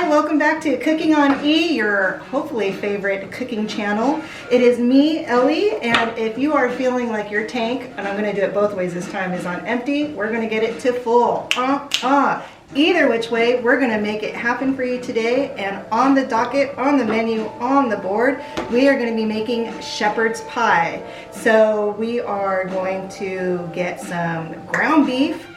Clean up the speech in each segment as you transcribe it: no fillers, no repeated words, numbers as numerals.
Hi, welcome back to Cooking on E, your hopefully favorite cooking channel. It is me, Ellie, and if you are feeling like your tank, and I'm going to do it both ways this time, is on empty, we're going to get it to full. Either which way, we're going to make it happen for you today. And on the docket, on the menu, on the board, we are going to be making shepherd's pie. So we are going to get some ground beef,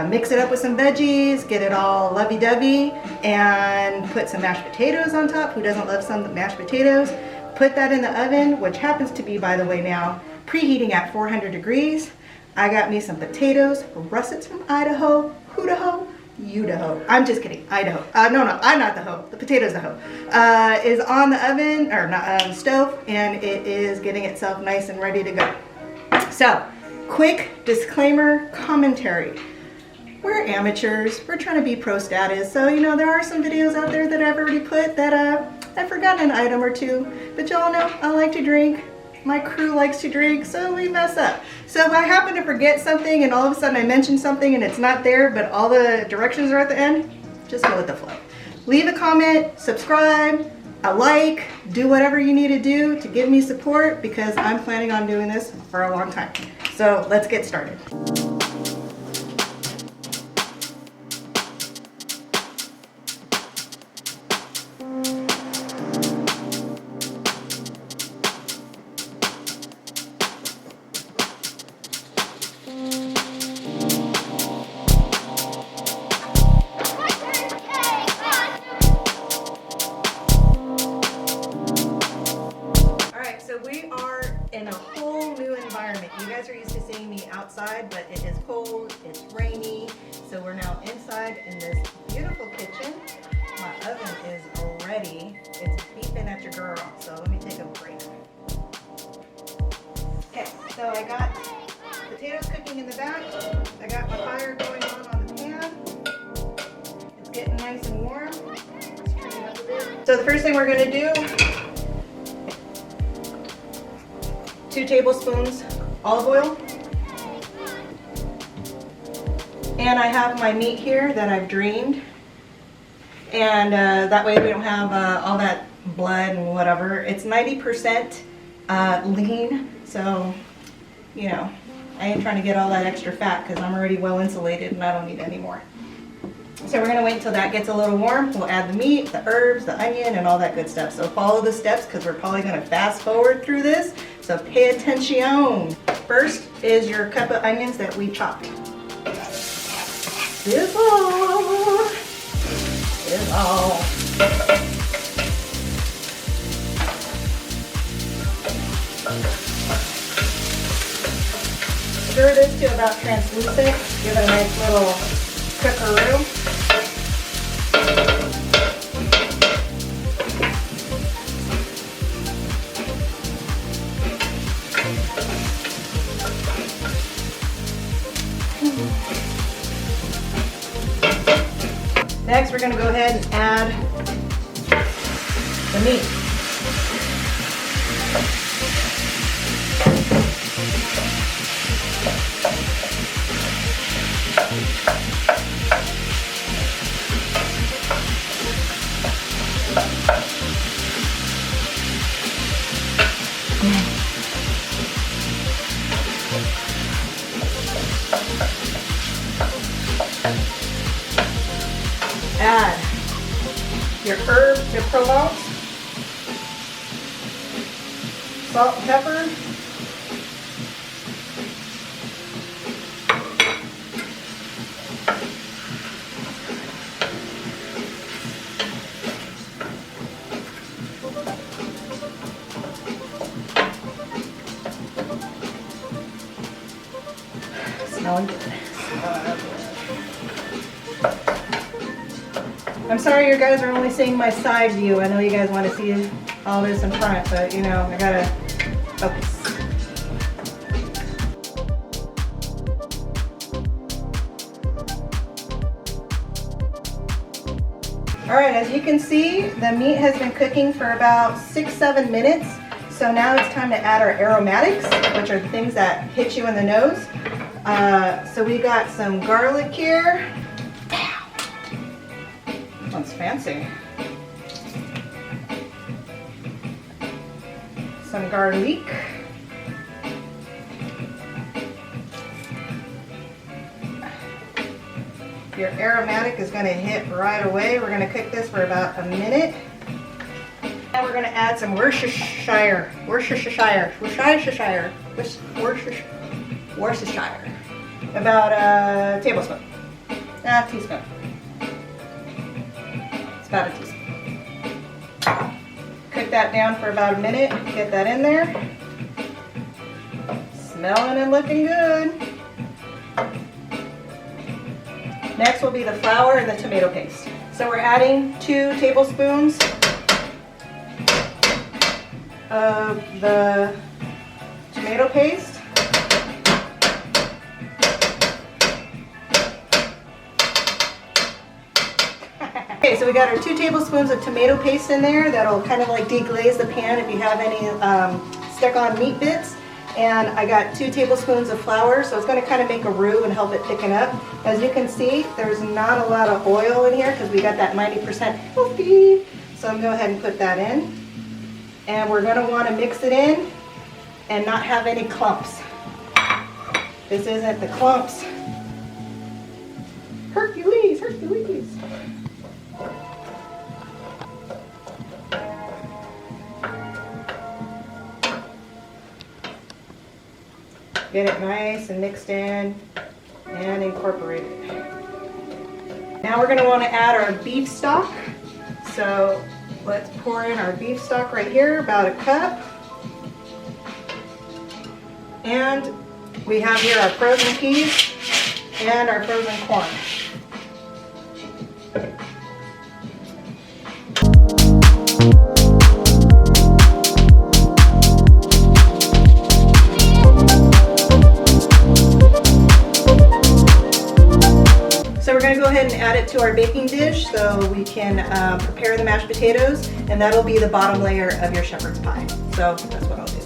mix it up with some veggies, get it all lovey-dovey, and put some mashed potatoes on top. Who doesn't love some mashed potatoes? Put that in the oven, which happens to be, by the way, now preheating at 400 degrees. I got me some potatoes, russets from Idaho, Idaho. I'm just kidding, Idaho. No, I'm not the hoe. The potato's the hoe. Is on the oven, or not on the stove, and it is getting itself nice and ready to go. So, quick disclaimer commentary. We're amateurs. We're trying to be pro status. So, you know, there are some videos out there that I've already put that I've forgotten an item or two. But y'all know I like to drink. My crew likes to drink, so we mess up. So if I happen to forget something and all of a sudden I mention something and it's not there, but all the directions are at the end, just go with the flow. Leave a comment, subscribe, a like, do whatever you need to do to give me support because I'm planning on doing this for a long time. So let's get started. In a whole new environment. You guys are used to seeing me outside, but it is cold, it's rainy, so we're now inside in this beautiful kitchen. My oven is ready. It's beeping at your girl, so let me take a break. Okay, so I got potatoes cooking in the back. I got my fire going on the pan. It's getting nice and warm. Let's turn it up a bit. So the first thing we're gonna do, 2 tablespoons olive oil. And I have my meat here that I've drained. And that way we don't have all that blood and whatever. It's 90% lean, so, you know, I ain't trying to get all that extra fat because I'm already well insulated and I don't need any more. So we're gonna wait until that gets a little warm. We'll add the meat, the herbs, the onion, and all that good stuff. So follow the steps because we're probably gonna fast forward through this. So pay attention. First is your cup of onions that we chopped. Sizzle. Stir this to about translucent. Give it a nice little cookaroo. Next, we're going to go ahead and add the meat. Add your herbs, your Provence, salt and pepper, smelling good. I'm sorry you guys are only seeing my side view. I know you guys want to see all this in front, but you know, I gotta focus. All right, as you can see, the meat has been cooking for about 6-7 minutes. So now it's time to add our aromatics, which are the things that hit you in the nose. So we got some garlic here. one's fancy. Some garlic. Your aromatic is going to hit right away. We're going to cook this for about a minute. And we're going to add some Worcestershire. About a tablespoon. A teaspoon. It's about a teaspoon. Cook that down for about a minute. Get that in there. Smelling and looking good. Next will be the flour and the tomato paste. So we're adding 2 tablespoons of the tomato paste. Okay, so we got our 2 tablespoons of tomato paste in there. That'll kind of like deglaze the pan if you have any stuck-on meat bits. And I got 2 tablespoons of flour, so it's going to kind of make a roux and help it thicken up. As you can see, there's not a lot of oil in here because we got that 90% healthy. So I'm going to go ahead and put that in. And we're going to want to mix it in and not have any clumps. This isn't the clumps. Hercules, Hercules. Get it nice and mixed in and incorporated. Now we're going to want to add our beef stock. So let's pour in our beef stock right here, about a cup. And we have here our frozen peas and our frozen corn. So we're going to go ahead and add it to our baking dish so we can prepare the mashed potatoes, and that'll be the bottom layer of your shepherd's pie. So that's what I'll do.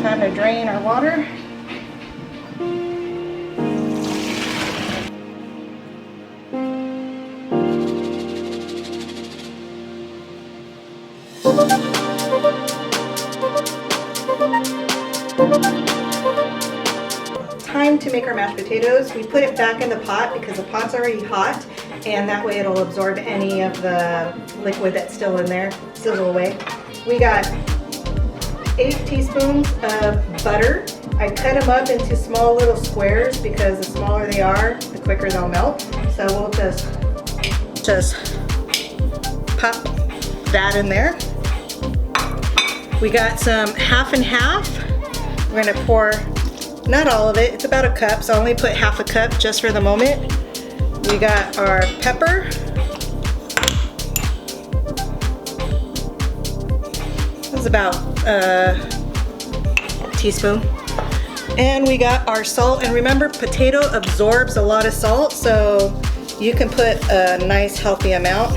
Time to drain our water. Time to make our mashed potatoes. We put it back in the pot because the pot's already hot, and that way it'll absorb any of the liquid that's still in there, sizzle away. We got 8 teaspoons of butter. I cut them up into small little squares because the smaller they are, the quicker they'll melt. So we'll just pop that in there. We got some half and half. We're gonna pour, not all of it, it's about a cup, so I only put half a cup just for the moment. We got our pepper. That's about a teaspoon. And we got our salt, and remember, potato absorbs a lot of salt, so you can put a nice healthy amount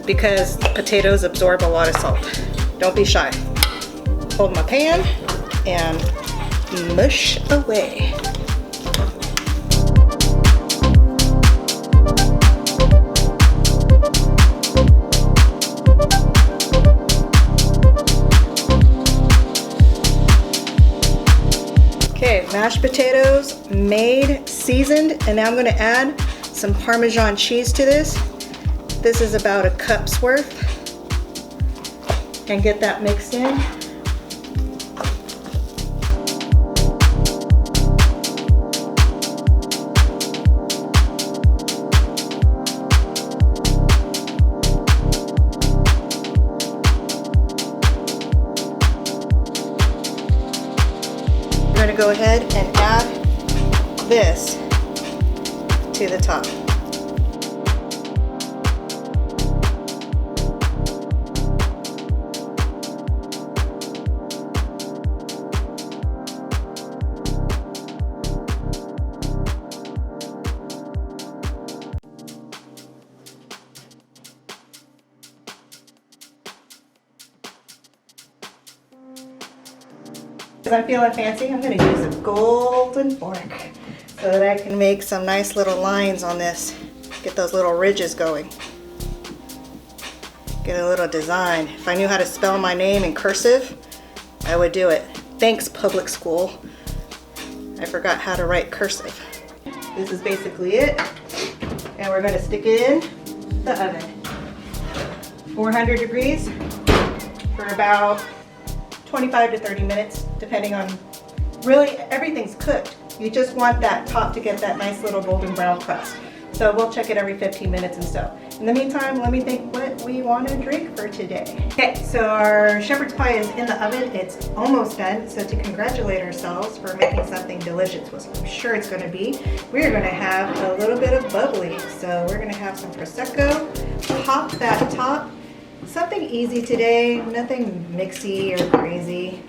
because potatoes absorb a lot of salt. Don't be shy. Hold my pan and mush away. Okay, mashed potatoes made, seasoned, and now I'm going to add some Parmesan cheese to this. This is about a cup's worth, and get that mixed in. gonna go ahead and add this to the top. Because I'm feeling fancy, I'm going to use a golden fork so that I can make some nice little lines on this. Get those little ridges going. Get a little design. If I knew how to spell my name in cursive, I would do it. Thanks, public school. I forgot how to write cursive. This is basically it. And we're going to stick it in the oven. 400 degrees for about 25 to 30 minutes, depending on, really everything's cooked. You just want that top to get that nice little golden brown crust. So we'll check it every 15 minutes and so. In the meantime, let me think what we want to drink for today. Okay, so our shepherd's pie is in the oven. It's almost done. So to congratulate ourselves for making something delicious, which I'm sure it's going to be, we're going to have a little bit of bubbly. So we're going to have some Prosecco, pop that top. Something easy today, nothing mixy or crazy.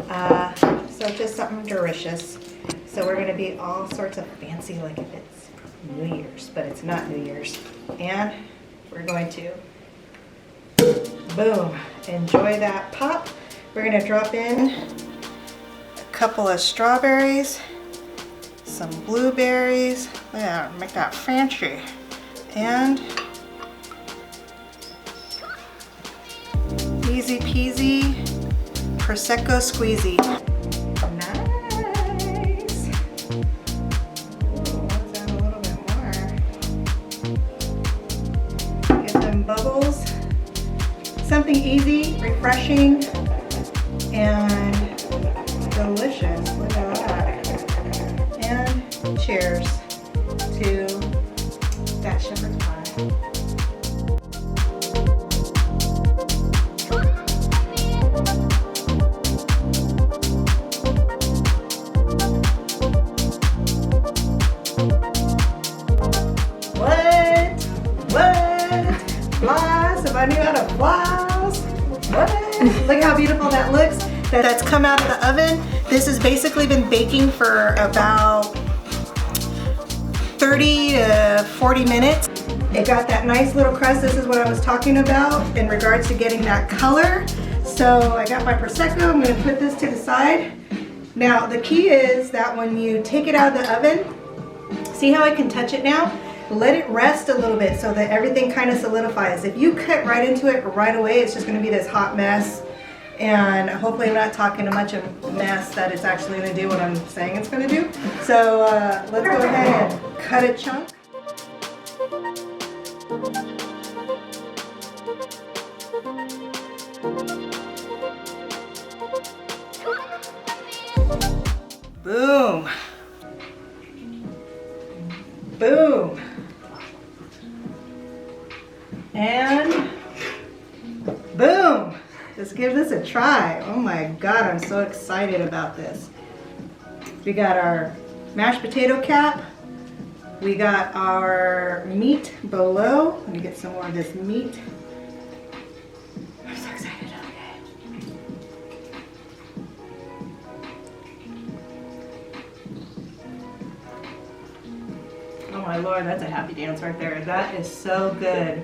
So just something delicious. So we're gonna be all sorts of fancy like if it's New Year's, but it's not New Year's. And we're going to, boom, enjoy that pop. We're gonna drop in a couple of strawberries, some blueberries. Yeah, make that fancy. And easy peasy Prosecco squeezy. Nice. Ooh, let's add a little bit more. Get them bubbles. Something easy, refreshing, and delicious. Look at that. And cheers to that shepherd's pie. If I knew how to floss. What? Look how beautiful that looks. That's come out of the oven. This has basically been baking for about 30 to 40 minutes. It got that nice little crust. This is what I was talking about in regards to getting that color. So I got my Prosecco. I'm going to put this to the side. Now the key is that when you take it out of the oven, see how I can touch it now? Let it rest a little bit so that everything kind of solidifies. If you cut right into it right away, it's just going to be this hot mess. And hopefully I'm not talking a bunch of mess that it's actually going to do what I'm saying it's going to do. So let's go ahead and cut a chunk. Boom. Boom. And boom. Let's give this a try. Oh my God, I'm so excited about this. We got our mashed potato cap. We got our meat below. Let me get some more of this meat. I'm so excited. Okay. Oh my Lord, that's a happy dance right there. That is so good.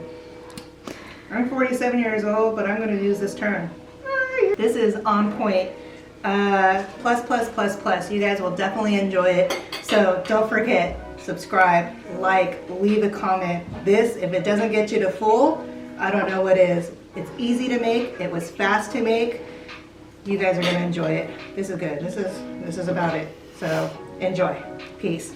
I'm 47 years old, but I'm going to use this term. This is on point. Plus, plus, plus, plus. You guys will definitely enjoy it. So don't forget, subscribe, like, leave a comment. This, if it doesn't get you to full, I don't know what is. It's easy to make. It was fast to make. You guys are going to enjoy it. This is good. This is about it. So enjoy. Peace.